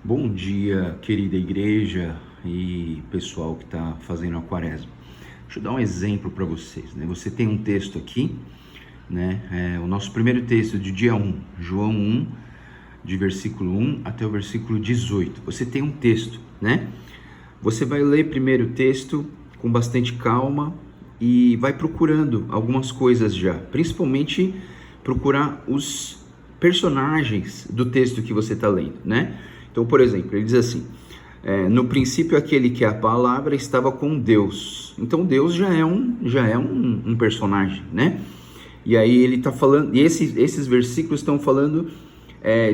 Bom dia, querida igreja e pessoal que está fazendo a quaresma. Deixa eu dar um exemplo para vocês, né? Você tem um texto aqui, né? O nosso primeiro texto de dia 1, João 1, de versículo 1 até o versículo 18. Você tem um texto, né? Você vai ler primeiro o texto com bastante calma e vai procurando algumas coisas já, principalmente procurar os personagens do texto que você está lendo, né? Então, por exemplo, ele diz assim, no princípio aquele que é a palavra estava com Deus. Então Deus já é um personagem, né? E aí ele está falando, e esses versículos estão falando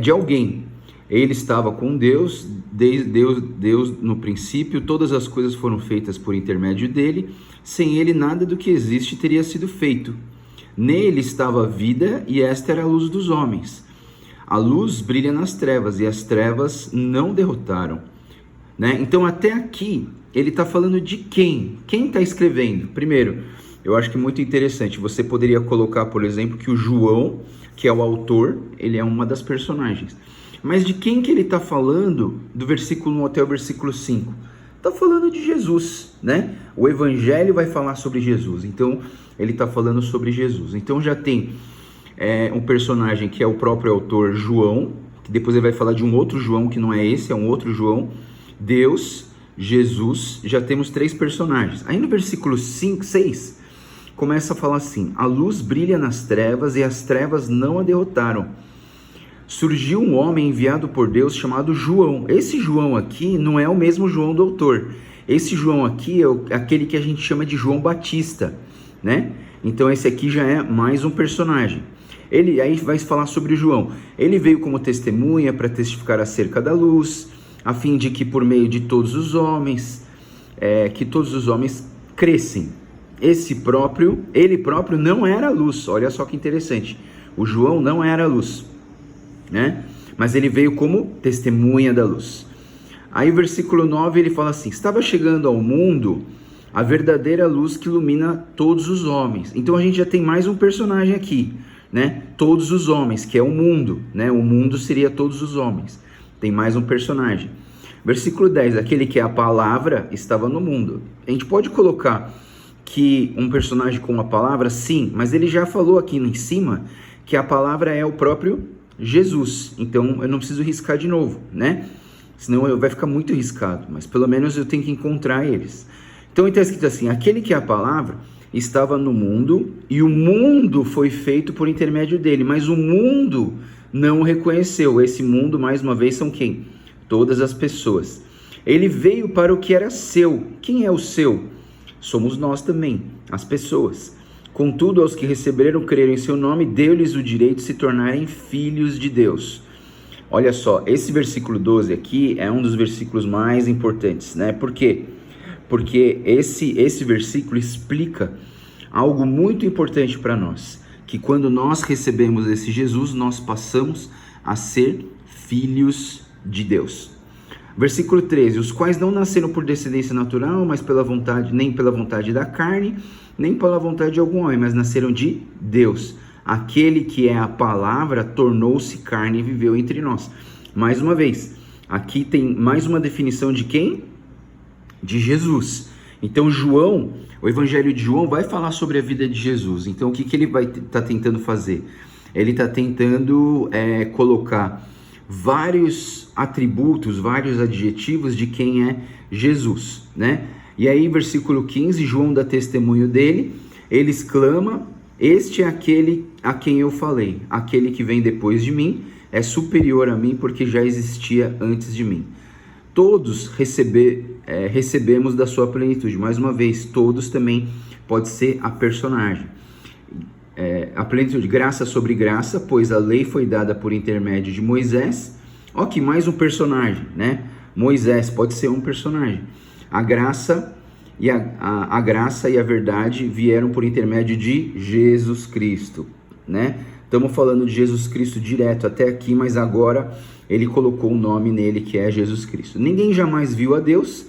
de alguém. Ele estava com Deus, Deus no princípio, todas as coisas foram feitas por intermédio dele, sem ele nada do que existe teria sido feito. Nele estava a vida e esta era a luz dos homens. A luz brilha nas trevas e as trevas não derrotaram, né? Então até aqui ele está falando de quem? Quem está escrevendo? Primeiro, eu acho que é muito interessante, você poderia colocar, por exemplo, que o João, que é o autor, ele é uma das personagens. Mas de quem que ele está falando do versículo 1 até o versículo 5? Está falando de Jesus, né? O evangelho vai falar sobre Jesus, então ele está falando sobre Jesus. Então já tem um personagem que é o próprio autor João, que depois ele vai falar de um outro João que não é esse, é um outro João, Deus, Jesus, já temos três personagens. Aí no versículo 5, 6, começa a falar assim, a luz brilha nas trevas e as trevas não a derrotaram. Surgiu um homem enviado por Deus chamado João. Esse João aqui não é o mesmo João do autor. Esse João aqui é aquele que a gente chama de João Batista, né? Então esse aqui já é mais um personagem. Ele aí vai falar sobre o João. Ele veio como testemunha para testificar acerca da luz, a fim de que por meio de todos os homens, que todos os homens crescem. Ele próprio não era a luz. Olha só que interessante. O João não era a luz, né? Mas ele veio como testemunha da luz. Aí o versículo 9 ele fala assim, estava chegando ao mundo a verdadeira luz que ilumina todos os homens. Então a gente já tem mais um personagem aqui, né? Todos os homens, que é o mundo, né? O mundo seria todos os homens. Tem mais um personagem. Versículo 10, aquele que é a palavra estava no mundo. A gente pode colocar que um personagem com a palavra, sim, mas ele já falou aqui em cima que a palavra é o próprio Jesus. Então eu não preciso riscar de novo, né? Senão vai ficar muito riscado, mas pelo menos eu tenho que encontrar eles. Então está escrito assim, aquele que é a palavra estava no mundo e o mundo foi feito por intermédio dele, mas o mundo não o reconheceu. Esse mundo, mais uma vez, são quem? Todas as pessoas. Ele veio para o que era seu. Quem é o seu? Somos nós também, as pessoas. Contudo, aos que receberam, creram em seu nome, deu-lhes o direito de se tornarem filhos de Deus. Olha só, esse versículo 12 aqui é um dos versículos mais importantes, né? Por quê? Porque esse versículo explica algo muito importante para nós, que quando nós recebemos esse Jesus, nós passamos a ser filhos de Deus. Versículo 13, os quais não nasceram por descendência natural, mas pela vontade, nem pela vontade da carne, nem pela vontade de algum homem, mas nasceram de Deus. Aquele que é a palavra tornou-se carne e viveu entre nós. Mais uma vez, aqui tem mais uma definição de quem? De Jesus. Então João, o evangelho de João vai falar sobre a vida de Jesus. Então o que ele vai estar tentando fazer? Ele está tentando colocar vários atributos, vários adjetivos de quem é Jesus, né? E aí versículo 15, João dá testemunho dele, ele exclama, este é aquele a quem eu falei, aquele que vem depois de mim é superior a mim porque já existia antes de mim. Todos recebemos da sua plenitude. Mais uma vez, todos também pode ser a personagem. A plenitude, graça sobre graça, pois a lei foi dada por intermédio de Moisés. Ok, mais um personagem, né? Moisés pode ser um personagem. A graça e a graça e a verdade vieram por intermédio de Jesus Cristo, né? Estamos falando de Jesus Cristo direto até aqui, mas agora ele colocou um nome nele que é Jesus Cristo. Ninguém jamais viu a Deus,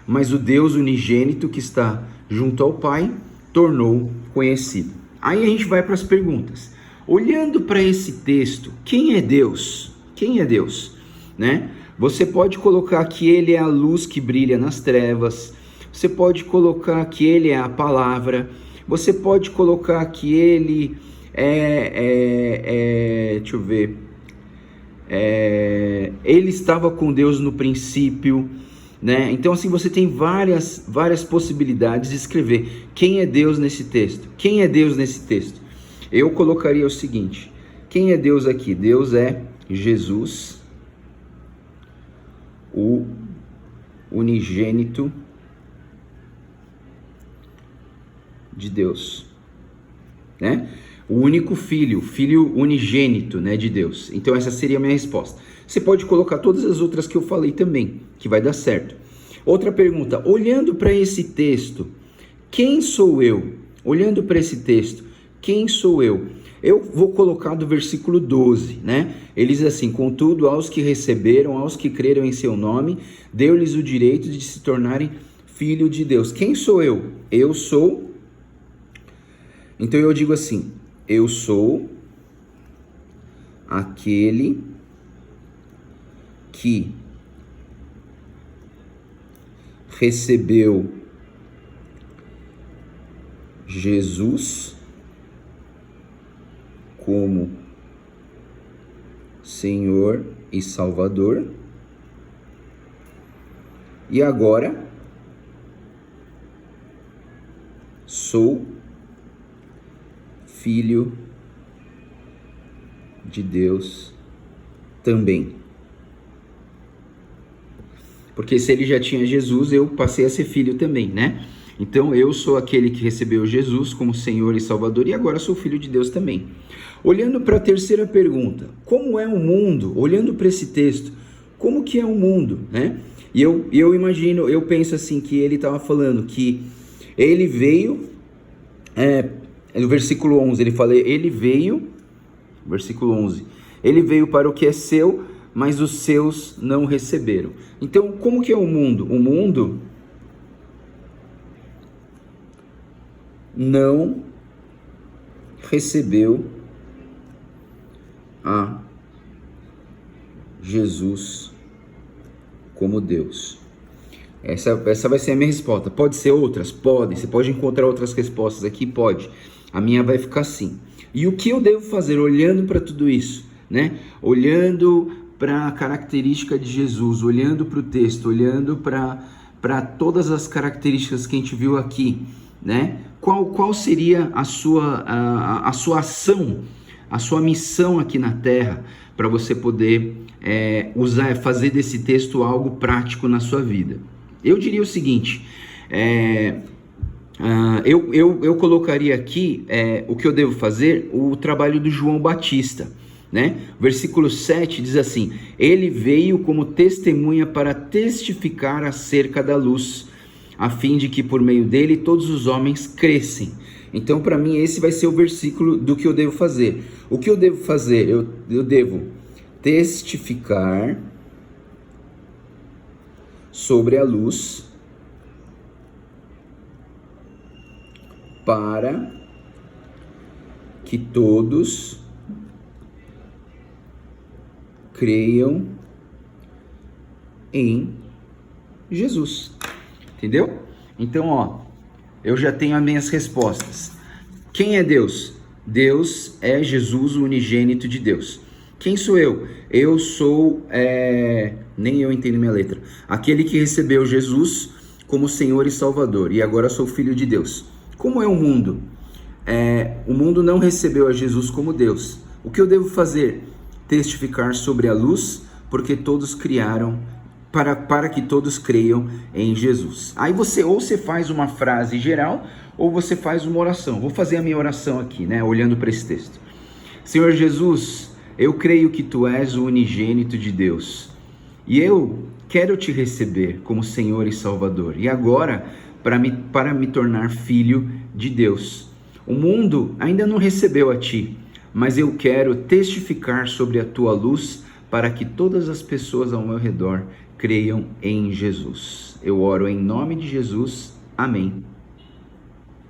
mas o Deus unigênito que está junto ao Pai tornou conhecido. Aí a gente vai para as perguntas. Olhando para esse texto, quem é Deus? Quem é Deus? Né? Você pode colocar que ele é a luz que brilha nas trevas. Você pode colocar que ele é a palavra. Você pode colocar que ele deixa eu ver. Ele estava com Deus no princípio, né? Então assim, você tem várias possibilidades de escrever quem é Deus nesse texto. Quem é Deus nesse texto? Eu colocaria o seguinte: quem é Deus aqui? Deus é Jesus, o unigênito de Deus, né? O único filho unigênito, né, de Deus. Então essa seria a minha resposta. Você pode colocar todas as outras que eu falei também, que vai dar certo. Outra pergunta: olhando para esse texto, quem sou eu? Olhando para esse texto, quem sou eu? Eu vou colocar do versículo 12, né? Ele diz assim: contudo, aos que receberam, aos que creram em seu nome, deu-lhes o direito de se tornarem filho de Deus. Quem sou eu? Eu sou... Então eu digo assim: eu sou aquele que recebeu Jesus como Senhor e Salvador, e agora sou filho de Deus também. Porque se ele já tinha Jesus, eu passei a ser filho também, né? Então eu sou aquele que recebeu Jesus como Senhor e Salvador e agora sou filho de Deus também. Olhando para a terceira pergunta, como é o mundo? Olhando para esse texto, como que é o mundo, né? E eu imagino, eu penso assim, que ele estava falando que ele veio, no versículo 11, ele fala, ele veio, versículo 11, ele veio para o que é seu, mas os seus não receberam. Então, como que é o mundo? O mundo não recebeu a Jesus como Deus. Essa vai ser a minha resposta. Pode ser outras? Pode. Você pode encontrar outras respostas aqui? Pode. A minha vai ficar assim. E o que eu devo fazer olhando para tudo isso, né? Olhando para a característica de Jesus, olhando para o texto, olhando para todas as características que a gente viu aqui, né? Qual seria a sua ação, a sua missão aqui na Terra, para você poder fazer desse texto algo prático na sua vida? Eu diria o seguinte, eu colocaria aqui o que eu devo fazer, o trabalho do João Batista, né? Versículo 7 diz assim: ele veio como testemunha para testificar acerca da luz, a fim de que por meio dele todos os homens crescem. Então, para mim, esse vai ser o versículo do que eu devo fazer. O que eu devo fazer? Eu devo testificar sobre a luz para que todos creiam em Jesus. Entendeu? Então, eu já tenho as minhas respostas. Quem é Deus? Deus é Jesus, o unigênito de Deus. Quem sou eu? Eu sou, nem eu entendo minha letra, aquele que recebeu Jesus como Senhor e Salvador, e agora sou filho de Deus. Como é o mundo? O mundo não recebeu a Jesus como Deus. O que eu devo fazer? Testificar sobre a luz, porque todos criaram, para que todos creiam em Jesus. Aí você faz uma frase geral, ou você faz uma oração. Vou fazer a minha oração aqui, né, olhando para esse texto. Senhor Jesus, eu creio que Tu és o unigênito de Deus, e eu quero Te receber como Senhor e Salvador, e agora, para me tornar filho de Deus. O mundo ainda não recebeu a Ti, mas eu quero testificar sobre a Tua luz, para que todas as pessoas ao meu redor creiam em Jesus. Eu oro em nome de Jesus. Amém.